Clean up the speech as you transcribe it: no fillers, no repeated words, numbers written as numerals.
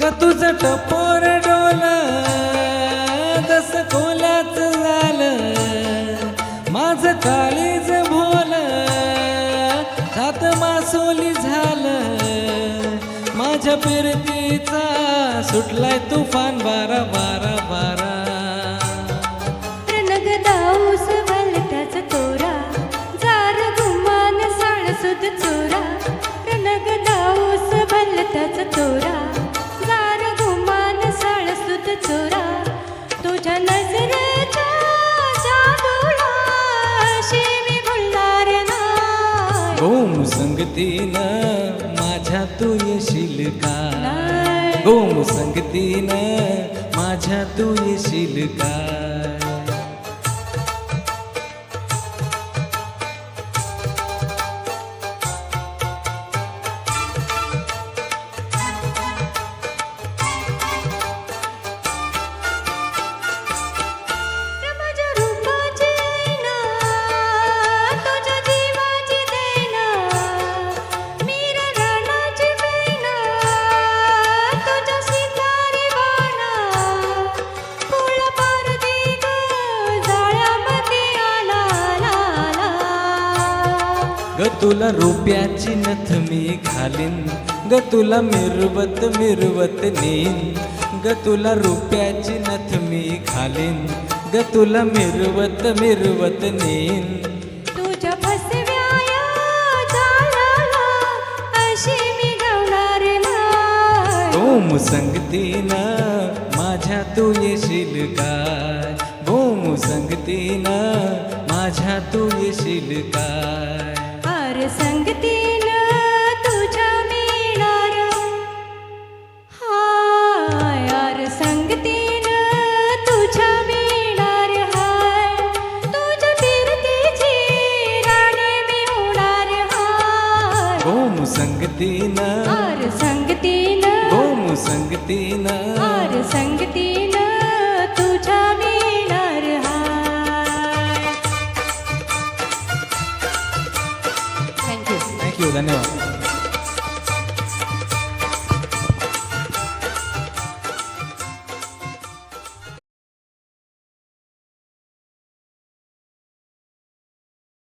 ग तुझं टपोर डोल जस कोल्याच झालं, माझं काळीज भोल हात मासोली झालं. माझ्या फिरतीचा सुटलाय तुफान बारा बारा बारा. रणग दाऊस भलत्याच तोरा, जार गुमान साळसुद चोरा. रणग दाऊस भलत्याच तोरा, जार गुमान साळसुद चोरा. तुझ्या नजरेच्या जादूला शिवी भुलणार नाही. गोम संगतीनं माझ्या तू येशील का? नाही. गोम संगतीनं माझ्या तू येशील का? माझ्या रूपाची ऐना, तुझ्या जीवाची देना. मीर रानाची मैना, तुझ्या शिकारी बाणा. फुल पारदी ग जाळ्यामध्ये आला ला. ग तुला रुपयाची नथ मी घालीन, ग तुला मिरवत मिरवत नेईन. ग तुला रुपयाची नथ मी घालीन, ग तुला मिरवत मिरवत नेईन. तुझ्या फसव्या जाळ्याला अशी मी गवणार नाही. गोम संगतीनं माझ्या तू येशील काय? गोम संगतीनं माझ्या तू येशील काय? आर संगतीनं तुझ्या मिळणार. हाय आर संगतीनं तुझ्या मिळणार. हाय तुझ्या फिरतीची राणी मी होणार. हाय गोम संगतीनं, आर संगतीनं, गोम संगतीनं. आर संगतीनं तुझ्या मिळणार. हाय. थँक्यू. थँक्यू, धन्यवाद.